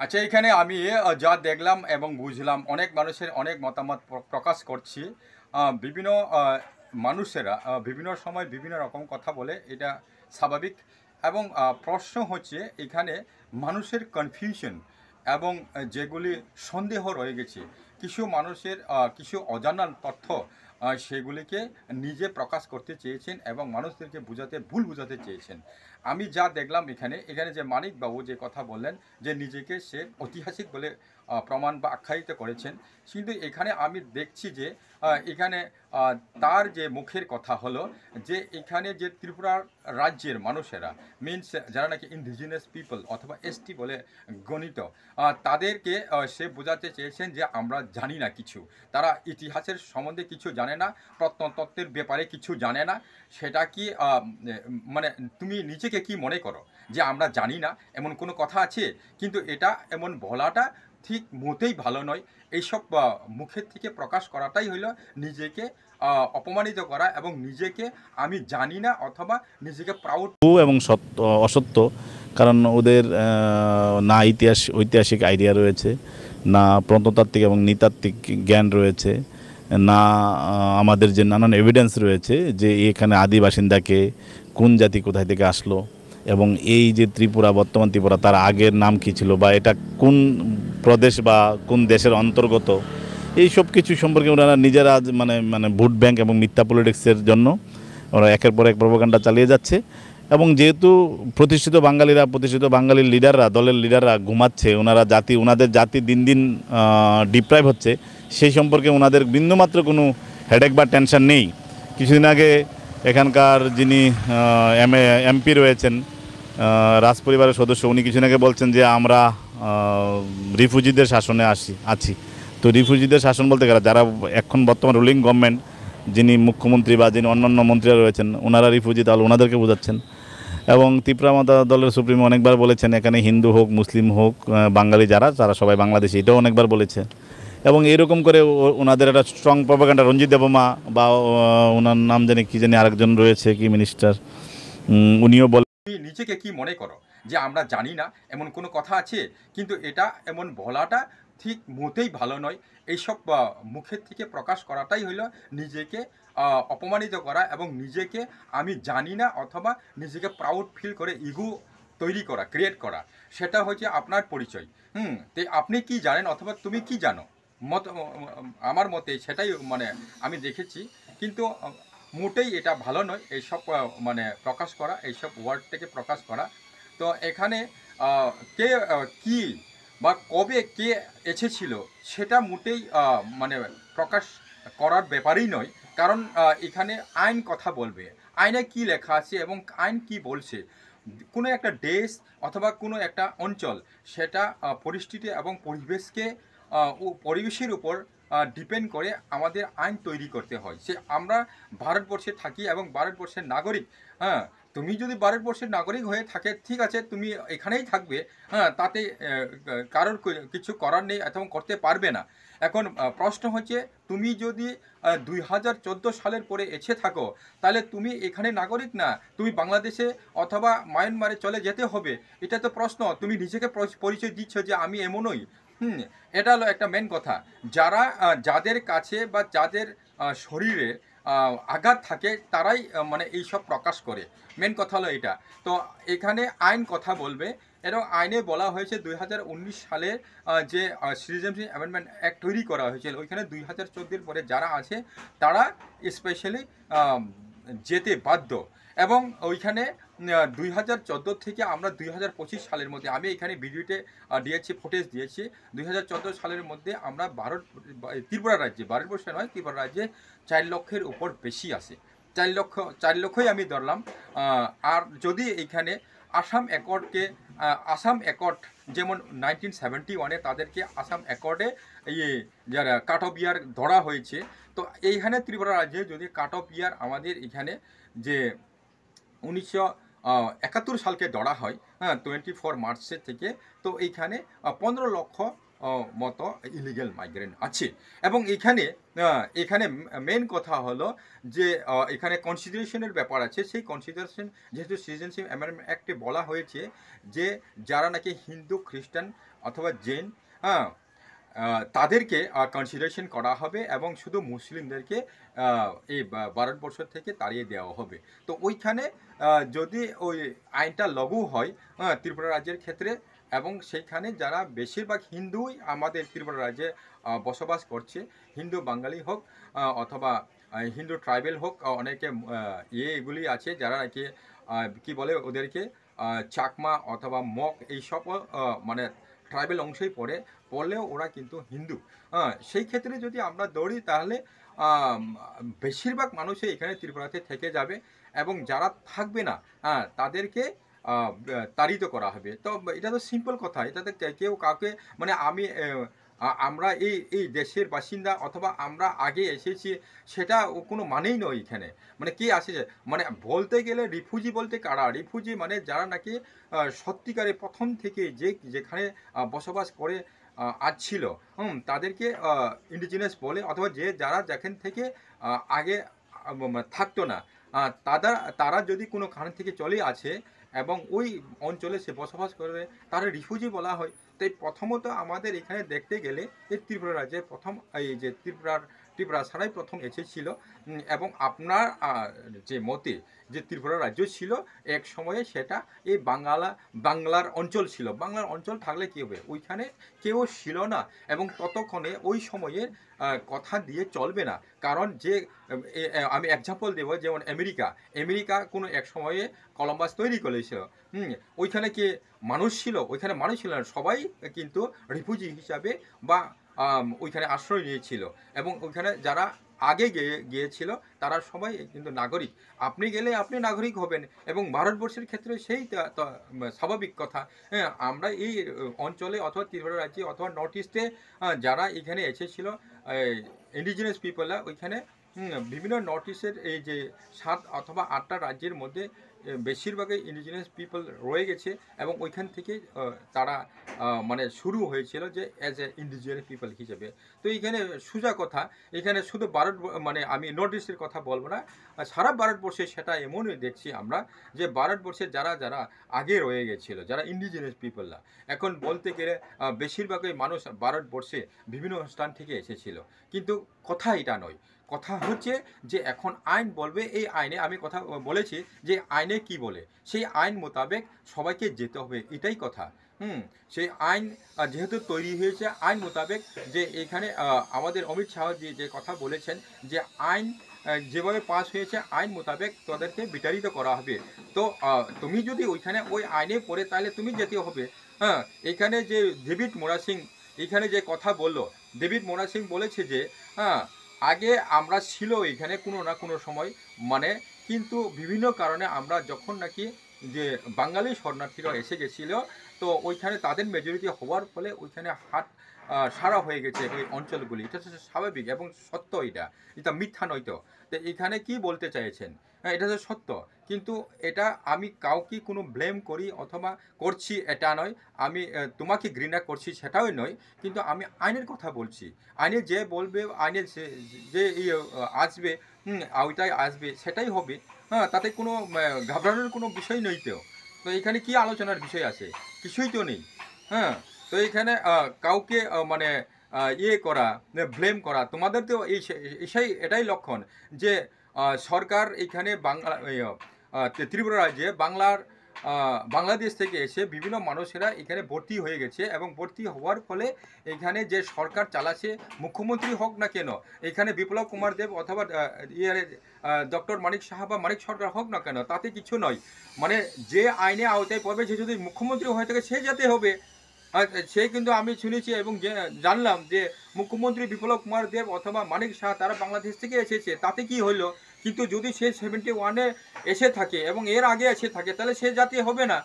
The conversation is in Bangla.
আচ্ছা, এখানে আমি যা দেখলাম এবং বুঝলাম, অনেক মানুষের অনেক মতামত প্রকাশ করছি। বিভিন্ন মানুষেরা বিভিন্ন সময় বিভিন্ন রকম কথা বলে, এটা স্বাভাবিক। এবং প্রশ্ন হচ্ছে এখানে মানুষের কনফিউশন এবং যেগুলি সন্দেহ রয়ে গেছে, কিছু মানুষের কিছু অজানা তথ্য, সেগুলিকে নিজে প্রকাশ করতে চেয়েছেন এবং মানুষদেরকে ভুল বোঝাতে চেয়েছেন। আমি যা দেখলাম এখানে এখানে যে মানিকবাবু যে কথা বললেন, যে নিজেকে সে ঐতিহাসিক বলে প্রমাণ বা আখ্যায়িত করেছেন, কিন্তু এখানে আমি দেখছি যে এখানে তার যে মুখের কথা হলো যে এখানে যে ত্রিপুরার রাজ্যের মানুষেরা, মিনস যারা নাকি ইন্ডিজিনাস পিপল অথবা এসটি বলে গণিত, তাদেরকে সে বোঝাতে চেয়েছেন যে আমরা জানি না কিছু। তারা ইতিহাসের সম্বন্ধে কিছু জানে না, প্রত্নতত্ত্বের ব্যাপারে কিছু জানে না। সেটা কি মানে তুমি নিজেকে কি মনে করো যে আমরা জানি না, এমন কোনো কথা আছে? কিন্তু এটা এমন বলাটা ঠিক মোটেই ভালো নয়। এইসব মুখের থেকে প্রকাশ করাটাই হইল নিজেকে অপমানিত করা এবং নিজেকে আমি জানি না অথবা নিজেকে প্রাউড। এবং সত্য অসত্য, কারণ ওদের না ঐতিহাসিক আইডিয়া রয়েছে, না প্রত্নতাত্ত্বিক এবং নৃতাত্ত্বিক জ্ঞান রয়েছে, না আমাদের যে নানান এভিডেন্স রয়েছে যে এখানে আদি বাসিন্দাকে কোন জাতি কোথায় থেকে আসলো, এবং এই যে ত্রিপুরা, বর্তমান ত্রিপুরা, তার আগের নাম কী ছিল, বা এটা কোন প্রদেশ বা কোন দেশের অন্তর্গত, এই সব কিছু সম্পর্কে ওনারা নিজেরা মানে মানে ভোট ব্যাংক এবং মিথ্যা পলিটিক্সের জন্য ওরা একের পর এক প্রোপাগান্ডা চালিয়ে যাচ্ছে। এবং যেহেতু প্রতিষ্ঠিত বাঙালির লিডাররা, দলের লিডাররা ঘুমাচ্ছে, ওনাদের জাতি দিন দিন ডিপ্রাইভ হচ্ছে, সেই সম্পর্কে ওনাদের বিন্দুমাত্র কোনো হেডেক বা টেনশন নেই। কিছুদিন আগে এখানকার যিনি এমপি রয়েছেন, রাজপরিবারের সদস্য, উনি কিছুদিন আগে বলছেন যে আমরা রিফিউজিদের শাসনে আছি। তো রিফিউজিদের শাসন বলতে গেলে যারা এখন বর্তমান রুলিং গভর্নমেন্ট, যিনি মুখ্যমন্ত্রী বা যিনি অন্যান্য মন্ত্রীরা রয়েছেন, ওনারা রিফিউজি, তাহলে ওনাদেরকে বোঝাচ্ছেন। এবং ত্রিপুরা মাতা দলের সুপ্রিমো অনেকবার বলেছেন এখানে হিন্দু হোক, মুসলিম হোক, বাঙালি যারা তারা সবাই বাংলাদেশি, এটাও অনেকবার বলেছে। এবং এরকম করে ওনাদের একটা স্ট্রং প্রপাগান্ডা, রঞ্জিত দেবমা বা ওনার নাম জানি কি জানি আরেকজন রয়েছে কি মিনিস্টার, উনিও বলে। তুমি নিজেকে কি মনে করো যে আমরা জানি না, এমন কোনো কথা আছে? কিন্তু এটা এমন বলাটা ঠিক মোটেই ভালো নয়। এইসব মুখের থেকে প্রকাশ করাটাই হইল নিজেকে অপমানিত করা এবং নিজেকে আমি জানি না অথবা নিজেকে প্রাউড ফিল করে ইগো তৈরি করা, ক্রিয়েট করা। সেটা হচ্ছে আপনার পরিচয়। তো আপনি কি জানেন অথবা তুমি কি জানো? মত আমার মতে সেটাই মানে আমি দেখেছি। কিন্তু মোটেই এটা ভালো নয় এইসব মানে প্রকাশ করা, এইসব ওয়ার্ড থেকে প্রকাশ করা। তো এখানে কে কি বা কবে কে এসেছিল সেটা মোটেই মানে প্রকাশ করার ব্যাপারই নয়। কারণ এখানে আইন কথা বলবে, আইনে কি লেখা আছে এবং আইন কি বলছে। কোনো একটা দেশ অথবা কোনো একটা অঞ্চল, সেটা পরিস্থিতি এবং পরিবেশকে পরিবেশের উপর ডিপেন্ড করে আমাদের আইন তৈরি করতে হয়। সে আমরা ভারতবর্ষে থাকি এবং ভারতবর্ষের নাগরিক। হ্যাঁ, তুমি যদি ভারতবর্ষের নাগরিক হয়ে থাকে, ঠিক আছে, তুমি এখানেই থাকবে। হ্যাঁ, তাতে কারোর কিছু করার নেই এবং করতে পারবে না। এখন প্রশ্ন হচ্ছে, তুমি যদি 2014 সালের পরে এসে থাকো, তাহলে তুমি এখানে নাগরিক না, তুমি বাংলাদেশে অথবা মায়ানমারে চলে যেতে হবে। এটা তো প্রশ্ন। তুমি নিজেকে পরিচয় দিচ্ছ যে আমি এমনই। এটা হলো একটা মেন কথা। যাদের কাছে বা যাদের শরীরে আঘাত থাকে, তারাই মানে এইসব প্রকাশ করে। মেন কথা হলো এটা। তো এখানে আইন কথা বলবে, এবং আইনে বলা হয়েছে 2019 সালে যে সিটিজেনশিপ অ্যামেন্ডমেন্ট অ্যাক্ট তৈরি করা হয়েছিল, ওইখানে 2014 পরে যারা আছে তারা স্পেশালি যেতে বাধ্য। এবং ওইখানে 2014 থেকে আমরা 2025 সালের মধ্যে, আমি এখানে ভিডিওতে দিয়েছি, ফুটেজ দিয়েছি, 2014 সালের মধ্যে আমরা ত্রিপুরা রাজ্যে, ভারতবর্ষে নয়, ত্রিপুরা রাজ্যে 4 লক্ষের উপর বেশি আছে। 4 লক্ষই আমি ধরলাম। আর যদি এইখানে আসাম অ্যাকর্ড, যেমন 1971-এ তাদেরকে আসাম অ্যাকর্ডে যারা কাট অফ ইয়ার ধরা হয়েছে, তো এইখানে ত্রিপুরা রাজ্যে যদি কাট অফ ইয়ার আমাদের এখানে যে 1971 সালকে ধরা হয়, হ্যাঁ, 24 মার্চের থেকে, তো এইখানে 15 লক্ষ মতো ইলিগেল মাইগ্রেন্ট আছে। এবং এখানে মেন কথা হলো যে এখানে কনসিডারেশনের ব্যাপার আছে। সেই কনসিডারেশন, যেহেতু সিটিজেনশিপ অ্যামেন্ডমেন্ট অ্যাক্টে বলা হয়েছে যে যারা নাকি হিন্দু, খ্রিস্টান অথবা জৈন, হ্যাঁ, তাদেরকে কনসিডারেশন করা হবে এবং শুধু মুসলিমদেরকে এই ভারতবর্ষ থেকে তাড়িয়ে দেওয়া হবে। তো ওইখানে যদি ওই আইনটা লাগু হয় ত্রিপুরা রাজ্যের ক্ষেত্রে, এবং সেইখানে যারা বেশিরভাগ হিন্দুই আমাদের ত্রিপুরা রাজ্যে বসবাস করছে, হিন্দু বাঙালি হোক অথবা হিন্দু ট্রাইবেল হোক, অনেকে এগুলি আছে যারা নাকি কি বলে ওদেরকে চাকমা অথবা মগ এইসবও মানে ট্রাইবেল অংশেই পড়লেও ওরা কিন্তু হিন্দু। সেই ক্ষেত্রে যদি আমরা দৌড়ি তাহলে আম, বেশিরভাগ মানুষই এখানে ত্রিপুরাতে থেকে যাবে, এবং যারা থাকবে না তাদেরকে তাড়িত করা হবে। তো এটা তো সিম্পল কথা, এটাতে কেউ কাউকে মানে আমি আমরা এই এই দেশের বাসিন্দা অথবা আমরা আগে এসেছি সেটা কোনো মানেই নয় এখানে। মানে কে আসে, মানে বলতে গেলে রিফিউজি বলতে কারা, রিফিউজি মানে যারা নাকি সত্যিকারে প্রথম থেকে যেখানে বসবাস করে আজ ছিল, তাদেরকে ইন্ডিজিনাস বলে, অথবা যারা যেখান থেকে আগে থাকতো না, তারা তারা যদি কোনো কারণ থেকে চলে আসে এবং ওই অঞ্চলে সে বসবাস করে, তারা রিফিউজি বলা হয়। তাই প্রথমত আমাদের এখানে দেখতে গেলে এই ত্রিপুরা রাজ্যে প্রথম এই যে ত্রিপুরা ছাড়াই প্রথম এসেছিল। এবং আপনার যে মতে যে ত্রিপুরা রাজ্য ছিল এক সময়ে, সেটা এই বাংলার অঞ্চল ছিল। বাংলার অঞ্চল থাকলে কী হবে, ওইখানে কেউ ছিল না, এবং ততক্ষণে ওই সময়ের কথা দিয়ে চলবে না। কারণ যে আমি এক্সাম্পল দেবো, যেমন আমেরিকা কোনো এক সময়ে কলম্বাস তৈরি করেছিল। ওইখানে কি মানুষ ছিল? ওইখানে মানুষ ছিল না, সবাই কিন্তু রিফিউজি হিসাবে বা ওইখানে আশ্রয় নিয়েছিল, এবং ওইখানে যারা আগে গিয়েছিল তারা সবাই কিন্তু নাগরিক। আপনি গেলে আপনি নাগরিক হবেন, এবং ভারতবর্ষের ক্ষেত্রে সেই স্বাভাবিক কথা। হ্যাঁ, আমরা এই অঞ্চলে অথবা ত্রিপুরা রাজ্যে অথবা নর্থ ইস্টে যারা এখানে এসেছিল ইন্ডিজিনাস পিপলরা, ওইখানে বিভিন্ন নর্থ ইস্টের এই যে 7 অথবা 8টা রাজ্যের মধ্যে বেশিরভাগই ইন্ডিজিনাস পিপল রয়ে গেছে, এবং ওইখান থেকে তারা মানে শুরু হয়েছিল যে অ্যাজ এ ইন্ডিজিনাস পিপল হিসেবে। তো এইখানে সোজা কথা, এখানে শুধু মানে আমি নর্থ ইস্টের কথা বলবো না, সারা ভারতবর্ষে সেটা এমনই দেখছি আমরা, যে ভারতবর্ষে যারা যারা আগে রয়ে গেছিলো, যারা ইন্ডিজিনাস পিপলরা, এখন বলতে গেলে বেশিরভাগই মানুষ ভারতবর্ষে বিভিন্ন স্থান থেকে এসেছিল। কিন্তু কথা এটা নয়, কথা হচ্ছে যে এখন আইন বলবে, এই আইনে আমি কথা বলেছি যে আইনে কি বলে সেই আইন মোতাবেক সবাইকে যেতে হবে, এটাই কথা। সেই আইন যেহেতু তৈরি হয়েছে আইন মোতাবেক, যে এখানে আমাদের অমিত শাহ যে কথা বলেছেন যে আইন যেভাবে পাস হয়েছে আইন মোতাবেক তাদেরকে বিতাড়িত করা হবে। তো তুমি যদি ওইখানে ওই আইনে পড়ে তাহলে তুমি যেতে হবে। এখানে যে ডেভিড মোরাসিং এখানে যে কথা বললো, ডেভিড মোরাসিং বলেছে যে আগে আমরা ছিল এখানে কোনো না কোনো সময়, মানে কিন্তু বিভিন্ন কারণে আমরা যখন নাকি যে বাঙালি শরণার্থীরা এসে গেছিল, তো ওইখানে তাদের মেজরিটি হওয়ার ফলে ওইখানে সারা হয়ে গেছে ওই অঞ্চলগুলি। এটা হচ্ছে স্বাভাবিক এবং সত্য, এটা মিথ্যা নয়। তো এখানে কি বলতে চাইছেন, এটা হচ্ছে সত্য। কিন্তু এটা আমি কাউকে কোনো ব্লেম করি অথবা করছি এটা নয়, আমি তোমাকে ঘৃণা করছি সেটাও নয়, কিন্তু আমি আইনের কথা বলছি। আইনে যে বলবে, আইনে যে আসবে, ওইটাই আসবে, সেটাই হবে। তাতে কোনো ঘাবড়ানোর কোনো বিষয় নেই। তো এখানে কি আলোচনার বিষয় আছে? কিছুই তো নেই। হ্যাঁ, তো এখানে কাউকে মানে ইয়ে করা, ব্লেম করা, তোমাদের তো এটাই লক্ষণ যে সরকার এখানে ত্রিপুরা রাজ্যে বাংলাদেশ থেকে এসে বিভিন্ন মানুষেরা এখানে ভর্তি হয়ে গেছে, এবং ভর্তি হওয়ার ফলে এখানে যে সরকার চালাচ্ছে, মুখ্যমন্ত্রী হোক না কেন, এখানে বিপ্লব কুমার দেব অথবা ডক্টর মানিক সাহা বা মানিক সরকার হোক না কেন, তাতে কিছু নয়। মানে যে আইনে আওতায় পড়বে, সে যদি মুখ্যমন্ত্রী হয়ে থাকে সে যেতে হবে। সে কিন্তু আমি শুনেছি এবং জানলাম যে মুখ্যমন্ত্রী বিপ্লব কুমার দেব অথবা মানিক শাহ তারা বাংলাদেশ থেকে এসেছে, তাতে কি হলো? কিন্তু যদি সে 71-এ এসে থাকে এবং এর আগে এসে থাকে, তাহলে সে জাতীয় হবে না।